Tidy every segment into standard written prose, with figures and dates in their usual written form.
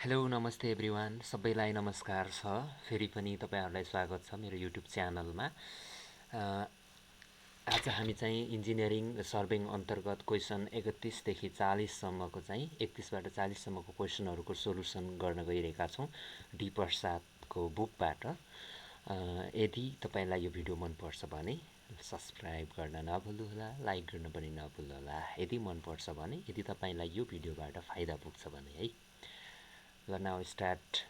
Hello नमस्ते everyone, सबैलाई नमस्कार छ। फेरि पनि तपाईहरुलाई स्वागत छ मेरो युट्युब च्यानलमा। आज हामी चाहिँ इन्जिनियरिङ सर्वेइङ अन्तर्गत क्वेसन 31 देखि 40 सम्मको चाहिँ 31 बाट 40 सम्मको क्वेसनहरुको सोलुसन गर्न गइरहेका छौं डी प्रसादको बुकबाट। यदि तपाईलाई यो भिडियो मन पर्छ भने सब्स्क्राइब गर्न नभुल्नुहोला, लाइक गर्न पनि नभुल्नुहोला यदि मन पर्छ भने, यदि तपाईलाई यो भिडियोबाट फाइदा पुग्छ भने है। Now start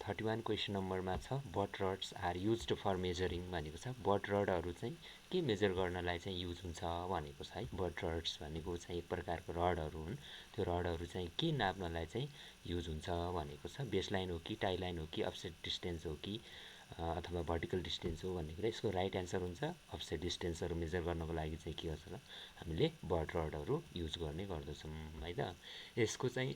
31 क्वेसन नम्बरमा छ but rods are used for measuring भनेको छ। बट रडहरु चाहिँ के मेजर गर्नलाई चाहिँ युज हुन्छ भनेको छ है। बट रड्स भनेको चाहिँ एक प्रकारको रडहरु हुन्। त्यो रडहरु चाहिँ के नाप्नलाई चाहिँ युज हुन्छ भनेको छ। बेसलाइन हो कि टाइ लाइन हो कि अफसेट डिस्टेन्स हो कि अथवा भर्टिकल डिस्टेन्स हो भन्ने कुरा। यसको राइट आन्सर हुन्छ अफसेट डिस्टेन्सहरु मेजर गर्नको लागि चाहिँ के गर्छ ल हामीले बट रडहरु युज गर्ने गर्दछौं है त। यसको चाहिँ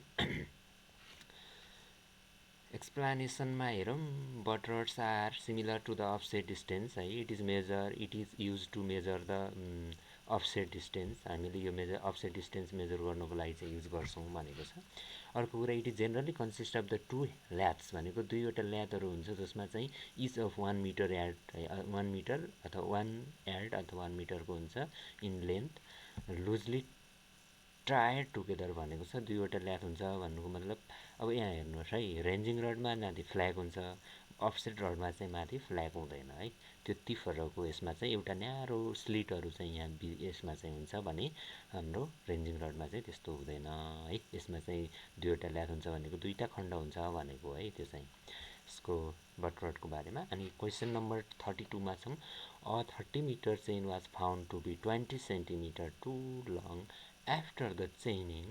एक्सप्लेनेसनमा हेरौं। But rods are similar to the offset distance है। It is used to measure the offset distance. हामीले यो मेजर अफसेट डिस्टेन्स मेजर गर्नको लागि चाहिँ युज गर्छौं भनेको छ। अर्को कुरा it is generally consist of the two laths भनेको दुईवटा ल्याथहरु हुन्छ जसमा चाहिँ each of 1 metre yard 1 metre अथवा 1 यार्ड अथवा 1 मिटरको हुन्छ in length loosely tied together भनेको छ। दुईवटा ल्याथ हुन्छ भन्नुको मतलब अब यहाँ हेर्नुहोस् है, रेन्जिङ रडमा माथि फ्ल्याग हुन्छ, अफसेट रडमा चाहिँ माथि फ्ल्याग हुँदैन है। त्यति फरक हो। यसमा चाहिँ एउटा न्यारो स्लिटहरु चाहिँ यहाँ यसमा चाहिँ हुन्छ भने हाम्रो रेन्जिङ रडमा चाहिँ त्यस्तो हुँदैन है। यसमा चाहिँ दुईवटा ल्याथ हुन्छ भनेको दुईटा खण्ड हुन्छ भनेको है। त्यो चाहिँ यसको बट रडको बारेमा। अनि क्वेसन नम्बर 32 मा छौं। A 30 metre chain was found to be 20 centimetre too long after the chaining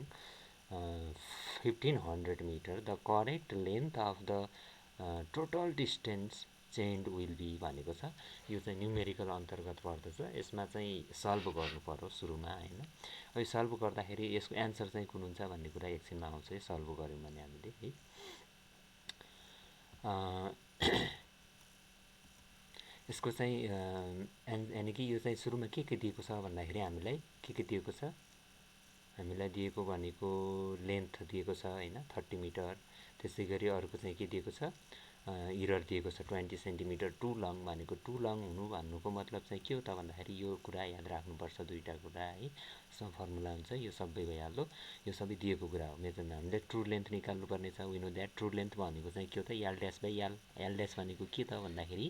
1500 meter. The correct length of the total distance chained will be भनेको छ। यो चाहिँ न्यूमेरिकल अन्तर्गत पर्दछ। यसमा चाहिँ सल्भ गर्नु पर्यो सुरुमा हैन। अब सल्भ गर्दाखेरि यसको आन्सर चाहिँ कुन हुन्छ भन्ने कुरा एकछिनमा आउँछ सल्भ गर्यौं भने हामीले है। यसको चाहिँ यानी कि यो चाहिँ सुरुमा के दिएको छ भन्दाखेरि हामीलाई के दिएको छ, हामीलाई दिएको भनेको लेन्थ दिएको छ हैन 30 मिटर। त्यसैगरी अर्को चाहिँ के दिएको छ, इरर दिएको छ 20 सेन्टिमिटर टु लङ भनेको टु लङ हुनु भन्नुको मतलब चाहिँ के हो त भन्दाखेरि यो कुरा याद राख्नुपर्छ दुईटा कुरा है। सब फर्मुला हुन्छ, यो सबै भइहाल्यो। यो सबै दिएको कुरा हो। मेजरमा हामीले ट्रु लेन्थ निकाल्नु पर्ने छ। We know that true length भनेको चाहिँ के हो त L dash by L. L dash भनेको के त भन्दाखेरि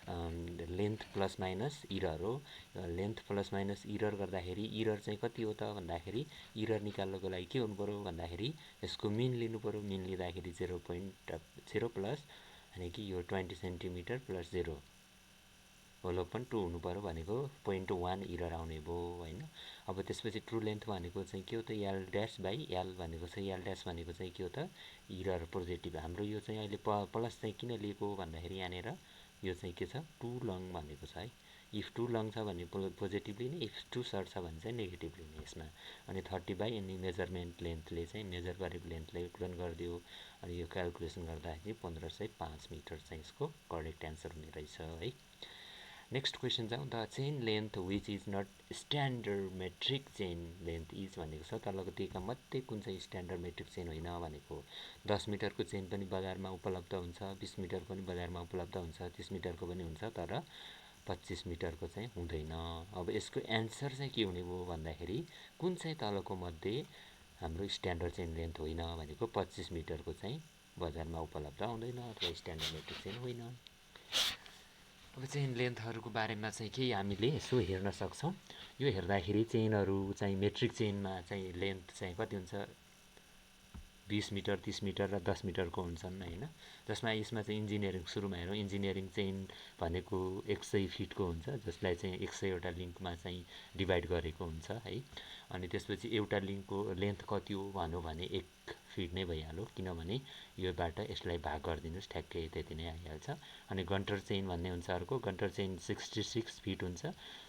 लेन्थ प्लस माइनस इरर हो। लेन्थ प्लस माइनस इरर गर्दाखेरि इरर चाहिँ कति हो त भन्दाखेरि इरर निकाल्नको लागि के हुनु पर्यो भन्दाखेरि यसको मिन लिनु पर्यो। मिन लिँदाखेरि 0.0 प्लस यानी कि यो 20 सेन्टिमिटर प्लस 0 होल ओपन 2 हुनु पर्यो भनेको 0.1 इरर आउने भो हैन। अब त्यसपछि ट्रु लेन्थ भनेको चाहिँ के हो त एल ड्याश बाइ एल भनेको चाहिँ एल ड्याश भनेको चाहिँ के हो त इरर पोजिटिभ। हाम्रो यो चाहिँ अहिले प्लस चाहिँ किन लिएको भन्दाखेरि यहाँनेर यो चाहिँ के छ टु लङ भनेको छ है। इफ टु लङ छ भने पोजिटिभ लिने, इफ टु सर्ट छ भने चाहिँ नेगेटिभ लिने यसमा। अनि 30 बाइ अनि मेजरमेन्ट लेन्थले चाहिँ मेजर गरेको लेन्थले गुणन गरिदियो। अनि यो क्याल्कुलेसन गर्दाखेरि 1505 मिटर चाहिँ यसको करेक्ट आन्सर हुने रहेछ है। नेक्स्ट क्वेसन जाउँ। The chain length which is not standard metric chain length is भनेको छ। तलको दिएका मध्ये कुन चाहिँ स्ट्यान्डर्ड मेट्रिक चेन होइन भनेको। 10 मिटरको चेन पनि बजारमा उपलब्ध हुन्छ, 20 मिटर पनि बजारमा उपलब्ध हुन्छ, 30 मिटरको पनि हुन्छ, तर 25 मिटरको चाहिँ हुँदैन। अब यसको एन्सर चाहिँ के हुने भयो भन्दाखेरि कुन चाहिँ तलको मध्ये हाम्रो स्ट्यान्डर्ड चेन लेन्थ होइन भनेको 25 मिटरको चाहिँ बजारमा उपलब्ध हुँदैन अथवा स्ट्यान्डर्ड मेट्रिक चेन होइन। अब चेन लेन्थहरुको बारेमा चाहिँ केही हामीले यसो हेर्न सक्छौं। यो हेर्दाखेरि चेनहरु चाहिँ मेट्रिक चेनमा चाहिँ लेन्थ चाहिँ कति हुन्छ 20 मिटर 30 मिटर र 10 मिटरको हुन्छन् हैन। जसमा यसमा चाहिँ इन्जिनियरिङ सुरुमा हेरौं। इन्जिनियरिङ चेन भनेको 100 फिटको हुन्छ, जसलाई चाहिँ 100 वटा लिंकमा चाहिँ डिभाइड गरेको हुन्छ है। अनि त्यसपछि एउटा लिंकको लेन्थ कति हो भन्नु भने 1 फिट नै भइहाल्यो, किनभने योबाट यसलाई भाग गरिदिनुस् ठ्याक्कै त्यति नै आइहाल्छ। अनि गन्टर चेन भन्ने हुन्छ अर्को। गन्टर चेन 66 फिट हुन्छ,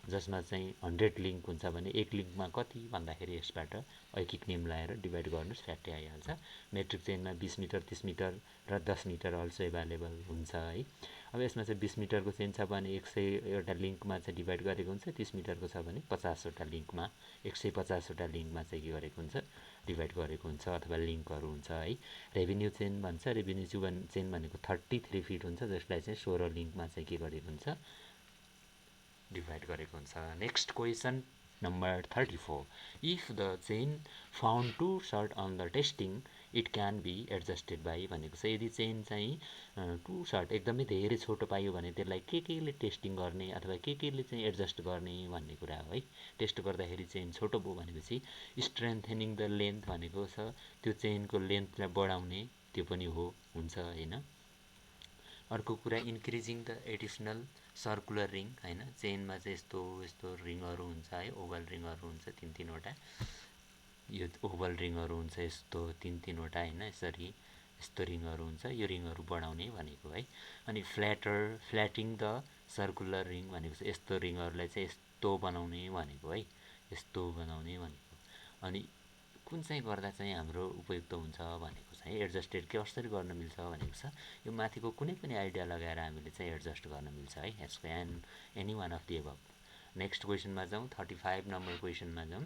जसमा चाहिँ 100 लिंक हुन्छ भने एक लिंकमा कति भन्दाखेरि यसबाट एक नियम लगाएर डिभाइड गर्नुस् फ्याक्कै आइहाल्छ। मेट्रिक चेनमा 20 मिटर 30 मिटर र 10 मिटर अल्सो एभाइलेबल हुन्छ है। अब यसमा चाहिँ 20 मिटरको चेन छ भने 100 वटा लिंकमा चाहिँ डिभाइड गरेको हुन्छ, 30 मिटरको छ भने 50 वटा लिंकमा 150 वटा लिंकमा चाहिँ के गरेको हुन्छ डिभाइड गरेको हुन्छ अथवा लिङ्कहरू हुन्छ है। रेभिन्यू चेन भन्छ, रेभिन्यू चेन भनेको 33 फिट हुन्छ, जसलाई चाहिँ 16 लिङ्कमा चाहिँ के गरेको हुन्छ, डिभाइड गरेको हुन्छ। Next question number 34, if the chain found too short on the testing it can be adjusted by भनेको छ। यदि चेन चाहिँ टु सर्ट एकदमै धेरै छोटो पाइयो भने त्यसलाई केले टेस्टिङ गर्ने अथवा केले चाहिँ एडजस्ट गर्ने भन्ने कुरा हो है। टेस्ट गर्दाखेरि चेन छोटो भयो भनेपछि स्ट्रेन्थेनिङ द लेन्थ भनेको छ त्यो चेनको लेन्थलाई बढाउने, त्यो पनि हुन्छ होइन। अर्को कुरा increasing the additional circular ring होइन, चेनमा चाहिँ यस्तो रिङहरू हुन्छ है, ओभल रिङहरू हुन्छ तिनवटा, यो ओभल रिङहरू हुन्छ यस्तो तिनवटा होइन, यस्तो रिङहरू हुन्छ, यो रिङहरू बढाउने भनेको है। अनि फ्ल्याटिङ द सर्कुलर रिङ भनेको चाहिँ यस्तो रिङहरूलाई चाहिँ यस्तो बनाउने भनेको है, यस्तो बनाउने भनेको। अनि कुन चाहिँ गर्दा चाहिँ हाम्रो उपयुक्त हुन्छ भनेको चाहिँ एडजस्टेड कसरी गर्न मिल्छ भनेको छ। यो माथिको कुनै पनि आइडिया लगाएर हामीले चाहिँ एडजस्ट गर्न मिल्छ है, यसको any one of the above. Next क्वेसनमा जाउँ, 35 नम्बर क्वेसनमा जाउँ।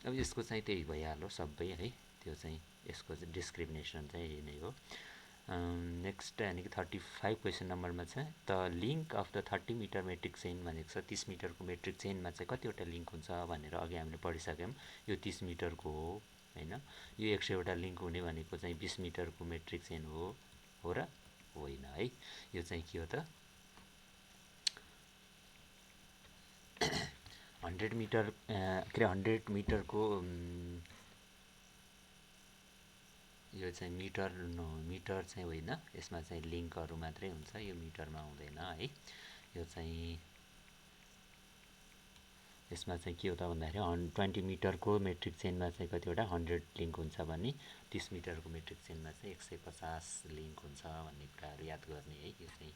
अब यसको चाहिँ त्यही भइहाल्यो सबै है, त्यो चाहिँ यसको चाहिँ डिस्क्रिमिनेसन चाहिँ यही नै हो। नेक्स्ट यानि कि 35 क्वेसन नम्बरमा चाहिँ the link of the 30 metre metric chain भनेको छ। 30 मिटरको मेट्रिक चेनमा चाहिँ कतिवटा लिङ्क हुन्छ भनेर अघि हामीले पढिसक्यौँ। यो 30 मिटरको होइन, यो 100वटा लिङ्क हुने भनेको चाहिँ 20 मिटरको मेट्रिक चेन हो र होइन है। यो चाहिँ के हो त, 100 मिटर के अरे 100 मिटरको यो चाहिँ मिटर चाहिँ होइन, यसमा चाहिँ लिङ्कहरू मात्रै हुन्छ, यो मिटरमा आउँदैन है। यो चाहिँ यसमा चाहिँ के हो त भन्दाखेरि 20 मिटरको मेट्रिक चेनमा चाहिँ कतिवटा 100 लिङ्क हुन्छ भने 30 मिटरको मेट्रिक चेनमा चाहिँ 150 लिङ्क हुन्छ भन्ने कुराहरू याद गर्ने है। यो चाहिँ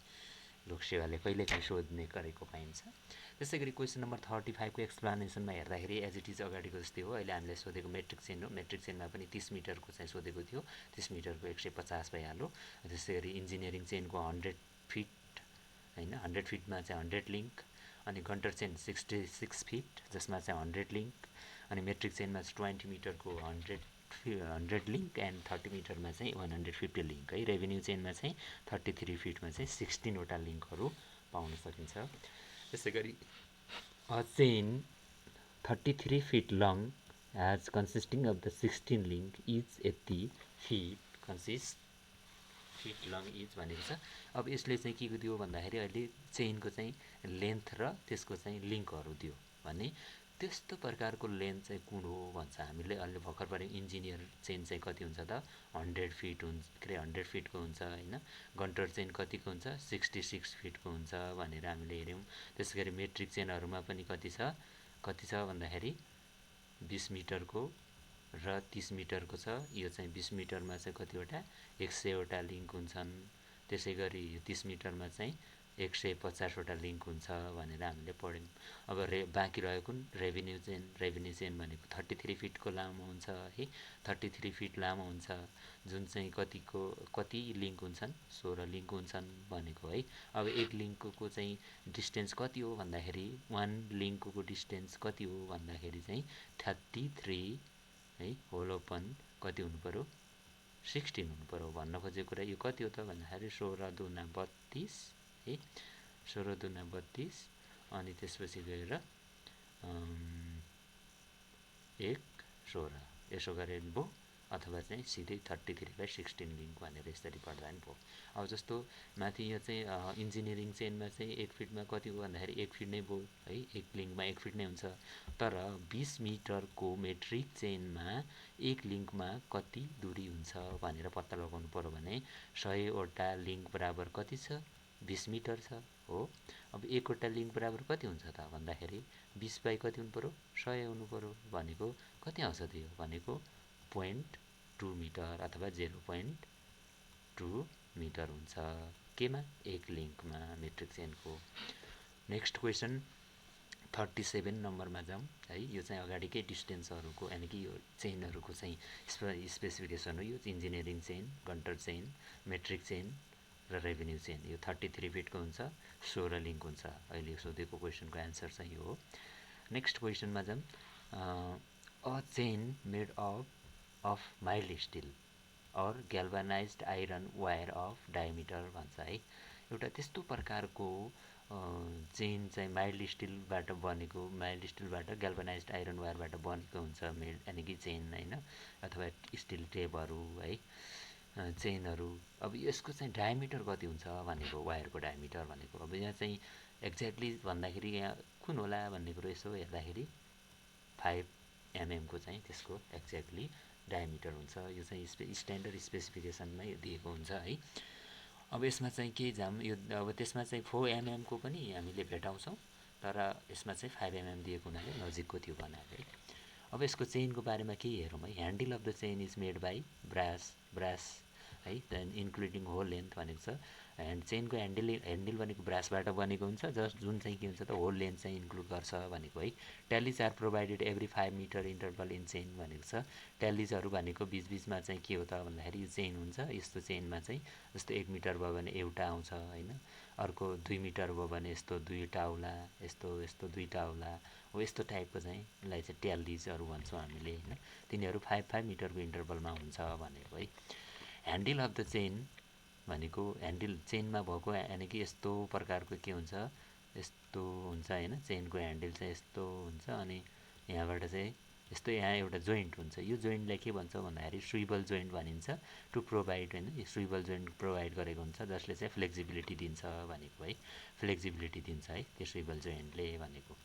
लोकसेवाले कहिलेकाहीँ सोध्ने गरेको पाइन्छ। त्यसै गरी क्वेसन नम्बर 35 को एक्सप्लानेसनमा हेर्दाखेरि एज इट इज अगाडिको जस्तै हो। अहिले हामीले सोधेको मेट्रिक चेन हो, मेट्रिक चेनमा पनि 30 मिटरको चाहिँ सोधेको थियो, 30 मिटरको 150 भइहाल्यो। त्यसै गरी इन्जिनियरिङ चेनको 100 फिट होइन, 100 फिटमा चाहिँ 100 लिङ्क, अनि गन्टर चेन 66 फिट जसमा चाहिँ 100 लिङ्क, अनि मेट्रिक चेनमा चाहिँ 20 मिटरको 100 लिङ्क एन्ड 30 मिटरमा चाहिँ 150 लिङ्क है। रेभिन्यू चेनमा चाहिँ 33 फिटमा चाहिँ 16वटा लिङ्कहरू पाउन सकिन्छ। त्यसै गरी a chain 33 feet long as consisting of the 16 link is 80 feet consist feet long is भनेको छ। अब यसले चाहिँ के दियो भन्दाखेरि अहिले चेनको चाहिँ लेन्थ र त्यसको चाहिँ लिङ्कहरू दियो भने त्यस्तो प्रकारको लेन्थ चाहिँ कुन हो भन्छ हामीले। अहिले भर्खर पऱ्यो इन्जिनियर चेन चाहिँ कति हुन्छ त 100 फिट हुन्छ, के अरे 100 फिटको हुन्छ होइन। गन्टर चेन कतिको हुन्छ 66 फिटको हुन्छ भनेर हामीले हेऱ्यौँ। त्यसै गरी मेट्रिक चेनहरूमा पनि कति छ भन्दाखेरि 20 मिटरको र 30 मिटरको छ। यो चाहिँ 20 मिटरमा चाहिँ कतिवटा 100वटा लिङ्क हुन्छन्। त्यसै गरी 30 मिटरमा चाहिँ 150वटा लिङ्क हुन्छ भनेर हामीले पढ्यौँ। अब बाँकी रहेको रेभिन्यू चेन भनेको 33 फिटको लामो हुन्छ है, 33 फिट लामो हुन्छ, जुन चाहिँ कति लिङ्क हुन्छन् 16 लिङ्क हुन्छन् भनेको है। अब एक लिङ्कको चाहिँ डिस्टेन्स कति हो भन्दाखेरि 1 लिङ्कको डिस्टेन्स कति हो भन्दाखेरि चाहिँ 33 है होल ओपन कति हुनु पऱ्यो 16 हुनु पऱ्यो। भन्न खोजेको कुरा यो कति हो त भन्दाखेरि 16 दुना 32 है, 16 दुना 32 अनि त्यसपछि गएर 1/16 यसो गरे पनि भयो, अथवा चाहिँ सिधै 33/16 लिङ्क भनेर यसरी पढ्दा पनि भयो। अब जस्तो माथि यो चाहिँ इन्जिनियरिङ चेनमा चाहिँ 1 फिटमा कति हो भन्दाखेरि 1 फिट नै भयो है, एक लिङ्कमा 1 फिट नै हुन्छ। तर 20 मिटरको मेट्रिक चेनमा एक लिङ्कमा कति दूरी हुन्छ भनेर पत्ता लगाउनु पऱ्यो भने 100वटा लिङ्क बराबर कति छ 20 मिटर छ हो। अब एकवटा लिङ्क बराबर कति हुन्छ त भन्दाखेरि 20 बाई कति हुनु पऱ्यो 100 हुनु पऱ्यो भनेको कति आउँछ त्यो भनेको 0.2 मिटर अथवा 0.2 मिटर हुन्छ केमा एक लिङ्कमा मेट्रिक चेनको। नेक्स्ट क्वेसन 37 नम्बरमा जाउँ है। यो चाहिँ अगाडिकै डिस्टेन्सहरूको यानि कि यो चेनहरूको चाहिँ स्पेसिफिकेसन हो। यो engineering chain, Gunter chain, metric chain र रेभिन्यू चेन यो 33 फिटको हुन्छ, 16 लिङ्क हुन्छ। अहिले सोधेको क्वेसनको एन्सर चाहिँ यो हो। नेक्स्ट क्वेसनमा जाउँ, a chain made of mild steel or galvanised iron wire of diameter भन्छ है। एउटा त्यस्तो प्रकारको चेन चाहिँ माइल्ड स्टिलबाट बनेको, माइल्ड स्टिलबाट ग्याल्भानाइज्ड आइरन वायरबाट बनेको हुन्छ मेड, यानि कि चेन होइन, अथवा स्टिल टेपहरू है, चेनहरू। अब यसको चाहिँ डायमिटर कति हुन्छ भनेको, वायरको डायमिटर भनेको अब यहाँ चाहिँ एक्ज्याक्टली भन्दाखेरि यहाँ कुन होला भन्ने कुरो यसो हेर्दाखेरि 5 mm को चाहिँ त्यसको एक्ज्याक्टली डायमिटर हुन्छ। यो चाहिँ स्ट्यान्डर्ड स्पेसिफिकेसनमै दिएको हुन्छ है। अब यसमा चाहिँ के यो अब त्यसमा चाहिँ 4 mm को पनि हामीले भेटाउँछौँ, तर यसमा चाहिँ 5 mm दिएको हुनाले नजिकको थियो भन्नाले है। अब यसको चेनको बारेमा केही हेरौँ है। Handle of the chain is made by brass है, देन इन्क्लुडिङ होल लेन्थ भनेको छ। चेनको ह्यान्डल भनेको ब्रासबाट बनेको हुन्छ, जुन चाहिँ के हुन्छ त होल लेन्थ चाहिँ इन्क्लुड गर्छ भनेको है। Tallies are provided every 5 metre interval in chain भनेको छ। ट्यालिजहरू भनेको बिचबिचमा चाहिँ के हो त भन्दाखेरि यो चेन हुन्छ, यस्तो चेनमा चाहिँ जस्तो 1 मिटर भयो भने एउटा आउँछ होइन, अर्को 2 मिटर भयो भने यस्तो दुईवटा आउला, यस्तो दुईवटा आउला हो, यस्तो टाइपको चाहिँ यसलाई चाहिँ ट्यालिजहरू भन्छौँ हामीले होइन। तिनीहरू 5 मिटरको इन्टरभलमा हुन्छ भनेको है। ह्यान्डल अफ द चेन भनेको ह्यान्डल चेनमा भएको यानि कि यस्तो प्रकारको के हुन्छ, यस्तो हुन्छ होइन, चेनको ह्यान्डल चाहिँ यस्तो हुन्छ, अनि यहाँबाट चाहिँ यस्तो यहाँ एउटा जोइन्ट हुन्छ। यो जोइन्टलाई के भन्छ भन्दाखेरि स्विबल जोइन्ट भनिन्छ। टु प्रोभाइड होइन, यो स्विबल जोइन्ट प्रोभाइड गरेको हुन्छ जसले चाहिँ फ्लेक्सिबिलिटी दिन्छ भनेको है, फ्लेक्सिबिलिटी दिन्छ है त्यो स्विबल जोइन्टले भनेको।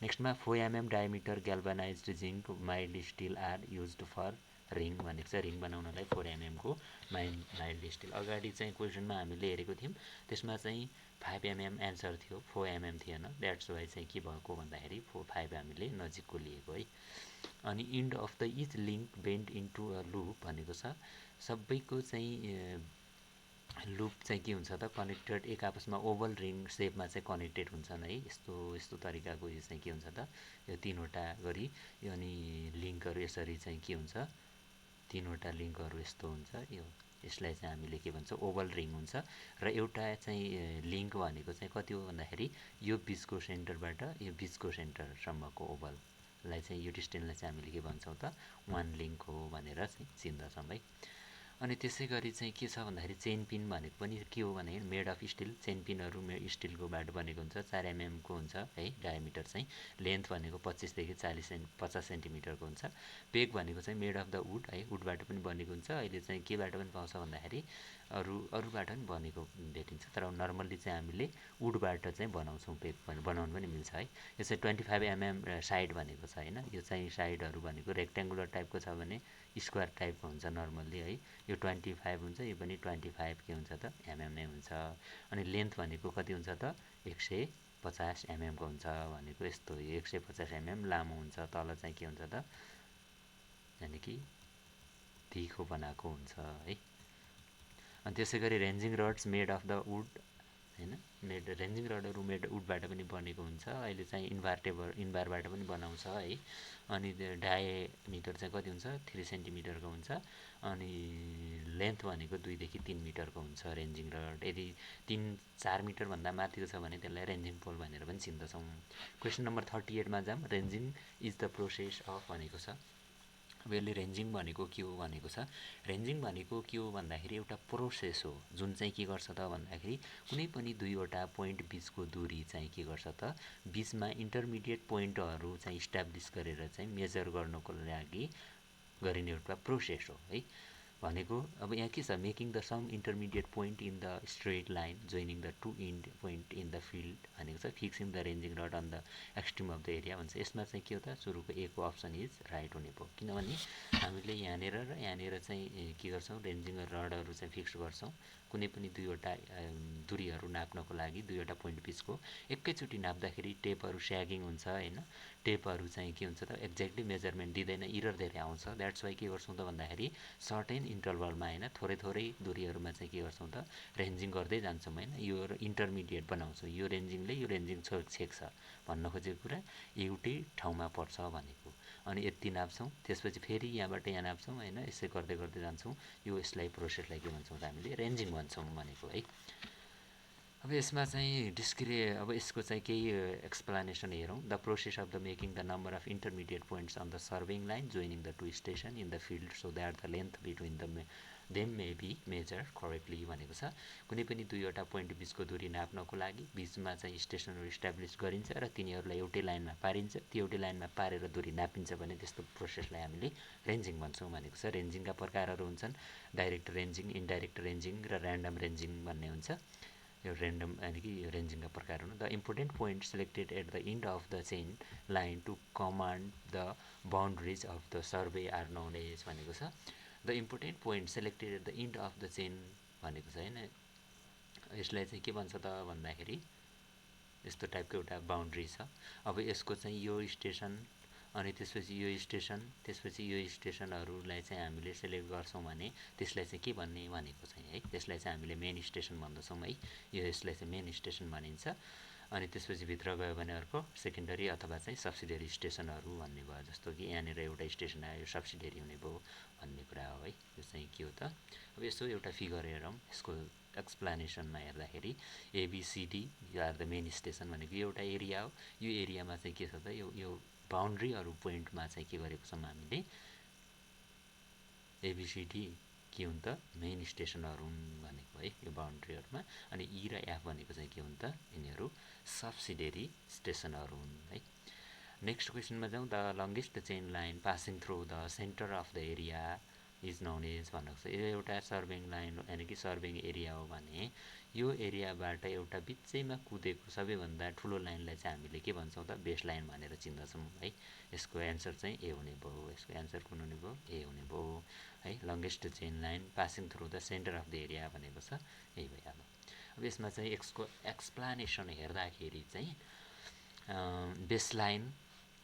नेक्स्टमा 4 mm diameter galvanised zinc mild steel are used for ring भनेको छ। रिङ बनाउनलाई 4 mm को माइल्ड स्टिल। अगाडि चाहिँ क्वेसनमा हामीले हेरेको थियौँ, त्यसमा चाहिँ 5 mm एन्सर थियो, 4 mm थिएन। द्याट्स वाइ चाहिँ के भएको भन्दाखेरि 5 हामीले नजिकको लिएको है। अनि end of the each link bend into a loop भनेको छ। सबैको चाहिँ लुप चाहिँ के हुन्छ त कनेक्टेड, एक आपसमा ओभल रिङ सेपमा चाहिँ कनेक्टेड हुन्छन् है। यस्तो तरिकाको यो चाहिँ के हुन्छ त, यो 3वटा गरी यो अनि लिङ्कहरू यसरी चाहिँ के हुन्छ, 3वटा लिङ्कहरू यस्तो हुन्छ। यसलाई चाहिँ हामीले के भन्छ, ओभल रिङ हुन्छ। र एउटा चाहिँ लिङ्क भनेको चाहिँ कति हो भन्दाखेरि यो बिचको सेन्टरबाट यो बिचको सेन्टरसम्मको ओभललाई चाहिँ यो डिस्टेन्सलाई चाहिँ हामीले के भन्छौँ त 1 लिङ्क हो भनेर चाहिँ चिन्दछौँ है। अनि त्यसै गरी चाहिँ के छ भन्दाखेरि चेन पिन भनेको पनि के हो भने मेड अफ स्टिल। चेन पिनहरू स्टिलकोबाट बनेको हुन्छ, 4 mm को हुन्छ है डायमिटर चाहिँ। लेन्थ भनेको 25 देखि 50 सेन्टिमिटरको हुन्छ। पेग भनेको चाहिँ मेड अफ द वुड है, वुडबाट पनि बनेको हुन्छ। अहिले चाहिँ केबाट पनि पाउँछ भन्दाखेरि अरूबाट पनि बनेको भेटिन्छ, तर नर्मल्ली चाहिँ हामीले वुडबाट चाहिँ बनाउँछौँ, पेग बनाउनु पनि मिल्छ है। यो चाहिँ 25 mm साइड भनेको छ होइन। यो चाहिँ साइडहरू भनेको रेक्ट्याङ्गुलर टाइपको छ भने स्क्वायर टाइपको हुन्छ नर्मल्ली है। यो 25 हुन्छ, यो पनि 25 के हुन्छ त mm नै हुन्छ। अनि लेन्थ भनेको कति हुन्छ त 150 mm को हुन्छ भनेको। यस्तो 150 mm लामो हुन्छ, तल चाहिँ के हुन्छ त यानि कि तिखो बनाएको हुन्छ है। अनि त्यसै गरी ranging rods made of the wood होइन, रेन्जिङ रडहरू वुडबाट पनि बनेको हुन्छ। अहिले चाहिँ इन्भारबाट पनि बनाउँछ है। अनि डायमिटर चाहिँ कति हुन्छ, 3 सेन्टिमिटरको हुन्छ। अनि लेन्थ भनेको 2 देखि 3 मिटरको हुन्छ रेन्जिङ रड। यदि 3-4 मिटरभन्दा माथिको छ भने त्यसलाई रेन्जिङ पोल भनेर पनि चिन्दछौँ। क्वेसन नम्बर 38मा जाऊँ। रेन्जिङ इज द प्रोसेस अफ भनेको छ। अब यसले रेन्जिङ भनेको के हो भनेको छ। रेन्जिङ भनेको के हो भन्दाखेरि एउटा प्रोसेस हो जुन चाहिँ के गर्छ त भन्दाखेरि कुनै पनि दुईवटा पोइन्ट बिचको दूरी चाहिँ के गर्छ त, बिचमा इन्टरमिडिएट पोइन्टहरू चाहिँ इस्टाब्लिस गरेर चाहिँ मेजर गर्नको लागि गरिने एउटा प्रोसेस हो है भनेको। अब यहाँ के छ, making the some intermediate point in the straight line joining the 2 end point in the field भनेको छ। Fixing the ranging rod on the extreme of the area भन्छ। यसमा चाहिँ के हो त, सुरुको ए को अप्सन इज राइट हुने भयो, किनभने हामीले यहाँनिर र यहाँनिर चाहिँ के गर्छौँ, रेन्जिङ रडहरू चाहिँ फिक्स गर्छौँ। कुनै पनि दुईवटा दूरीहरू नाप्नको लागि दुईवटा पोइन्ट बिचको एकैचोटि नाप्दाखेरि टेपहरू स्यागिङ हुन्छ होइन। टेपहरू चाहिँ के हुन्छ त एक्ज्याक्टली मेजरमेन्ट दिँदैन, इरर धेरै आउँछ। द्याट्स वाइ के गर्छौँ त भन्दाखेरि सर्टेन इन्टरभलमा होइन, थोरै दूरीहरूमा चाहिँ के गर्छौँ त रेन्जिङ गर्दै जान्छौँ होइन। यो इन्टरमिडिएट बनाउँछौँ। यो रेन्जिङले यो रेन्जिङ छेक्छ भन्न खोजेको कुरा एउटै ठाउँमा पर्छ भनेको। अनि यति नाप्छौँ, त्यसपछि फेरि यहाँबाट यहाँ नाप्छौँ होइन, यसै गर्दै जान्छौँ। यसलाई प्रोसेसलाई के भन्छौँ त हामीले रेन्जिङ भन्छौँ भनेको है। अब यसमा चाहिँ अब यसको चाहिँ केही एक्सप्लेनेसन हेरौँ. The process of the making the number of intermediate points on the surveying line joining the two station in the field so that the length between them may be measure correctly भनेको छ. कुनै पनि दुईवटा point बिचको दूरी नाप्नको लागि बिचमा चाहिँ स्टेसनहरू इस्टाब्लिस गरिन्छ र तिनीहरूलाई एउटै लाइनमा पारिन्छ. त्यो एउटै लाइनमा पारेर दूरी नापिन्छ भने त्यस्तो प्रोसेसलाई हामीले रेन्जिङ भन्छौँ भनेको छ. रेन्जिङका प्रकारहरू हुन्छन् डाइरेक्ट रेन्जिङ, इन्डाइरेक्ट रेन्जिङ र ऱ्यान्डम रेन्जिङ भन्ने हुन्छ. यो ऱ्यान्डम यानि कि रेन्जिङका प्रकार हुन्. The important point selected at the end of the chain line to command the boundaries of the survey are known as भनेको छ. The important point selected at the end of the chain भनेको छ होइन. यसलाई चाहिँ के भन्छ त भन्दाखेरि यस्तो टाइपको एउटा बाउन्ड्री छ. अब यसको चाहिँ यो स्टेसन अनि त्यसपछि यो स्टेसन, त्यसपछि यो स्टेसनहरूलाई चाहिँ हामीले सेलेक्ट गर्छौँ भने त्यसलाई चाहिँ के भन्ने भनेको चाहिँ है, त्यसलाई चाहिँ हामीले मेन स्टेसन भन्दछौँ है. यो यसलाई चाहिँ मेन स्टेसन भनिन्छ. अनि त्यसपछि भित्र गयो भने अर्को सेकेन्डरी अथवा चाहिँ सब्सिडियरी स्टेसनहरू भन्ने भयो. जस्तो कि यहाँनिर एउटा स्टेसन आयो, यो सब्सिडियरी हुने भयो भन्ने कुरा हो है. यो चाहिँ के हो त. अब यसो एउटा फिगर हेरौँ. यसको एक्सप्लेनेसनमा हेर्दाखेरि ABCD are the main station भनेको एउटा एरिया हो. यो एरियामा चाहिँ के छ त, यो बाउन्ड्रीहरू पोइन्टमा चाहिँ के गरेको छौँ हामीले एबिसिडी के हुन् त मेन स्टेसनहरू हुन् भनेको है यो बाउन्ड्रीहरूमा. अनि ई र एफ भनेको चाहिँ के हुन् त, यिनीहरू सब्सिडियरी स्टेसनहरू हुन् है. नेक्स्ट क्वेसनमा जाउँ. The longest chain line passing through the centre of the area is known as भनेको छ. यो एउटा सर्भिङ लाइन यानि कि सर्भिङ एरिया हो भने यो एरियाबाट एउटा बिचैमा कुदेको सबैभन्दा ठुलो लाइनलाई चाहिँ हामीले के भन्छौँ त, बेस लाइन भनेर चिन्दछौँ है. यसको एन्सर चाहिँ ए हुने भयो. यसको एन्सर कुन हुने भयो, ए हुने भयो है. Longest chain line passing through the centre of the area भनेको छ, यही भइहाल्यो. अब यसमा चाहिँ यसको एक्सप्लेनेसन हेर्दाखेरि चाहिँ बेस लाइन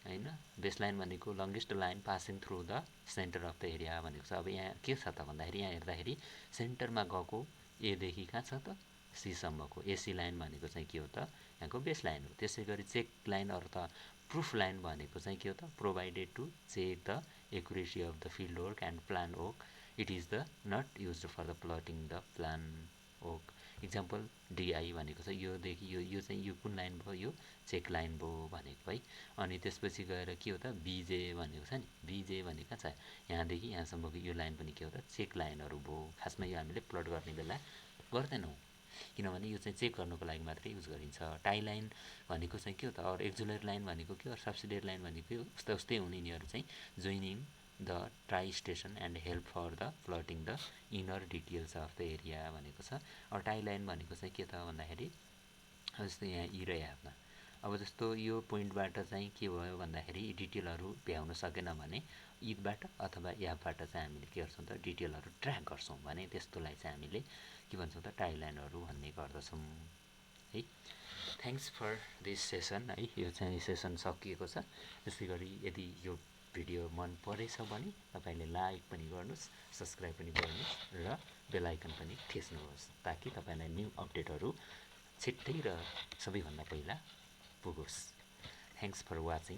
होइन, बेस लाइन भनेको longest line passing through the centre of the area भनेको छ. अब यहाँ के छ त भन्दाखेरि यहाँ हेर्दाखेरि सेन्टरमा गएको एदेखि कहाँ छ त सीसम्मको एसी लाइन भनेको चाहिँ के हो त, यहाँको बेस लाइन हो. त्यसै गरी चेक लाइन अथवा प्रुफ लाइन भनेको चाहिँ के हो त, provided to check the accuracy of the field work and plan work. It is the not use for the plotting the plan work. Example DI भनेको छ योदेखि यो चाहिँ यो कुन लाइन भयो, यो चेक लाइन भयो भनेको है. अनि त्यसपछि गएर के हो त बिजे भनेको छ नि, बिजे भनेको छ यहाँदेखि यहाँसम्मको यो लाइन पनि के हो त चेक लाइनहरू भयो. खासमा यो हामीले प्लट गर्ने बेला गर्दैनौँ किनभने यो चाहिँ चेक गर्नुको लागि मात्रै युज गरिन्छ. टाई लाइन भनेको चाहिँ के हो त, अरू एक्जुलरी लाइन भनेको के हो, सब्सिडियरी लाइन भनेको उस्तै उस्तै हुने. यिनीहरू चाहिँ joining the tri station and help for the plotting the inner details of the area भनेको छ. अब टाई लाइन भनेको चाहिँ के त भन्दाखेरि जस्तो यहाँ ई र एफमा अब जस्तो यो पोइन्टबाट चाहिँ के भयो भन्दाखेरि डिटेलहरू भ्याउन सकेन भने ईबाट अथवा एफबाट चाहिँ हामीले के गर्छौँ त डिटेलहरू ट्र्याक गर्छौँ भने त्यस्तोलाई चाहिँ हामीले के भन्छौँ त टाई लाइनहरू भन्ने गर्दछौँ है. थ्याङ्क्स फर दिस सेसन है. यो चाहिँ सेसन सकिएको छ. त्यसै गरी यदि यो भिडियो मन परेछ भने तपाईँले लाइक पनि गर्नुहोस्, सब्सक्राइब पनि गर्नुहोस् र बेल आइकन पनि थिच्नुहोस् ताकि तपाईँलाई न्यू अपडेटहरू छिट्टै र सबैभन्दा पहिला पुगोस्. Thanks for watching.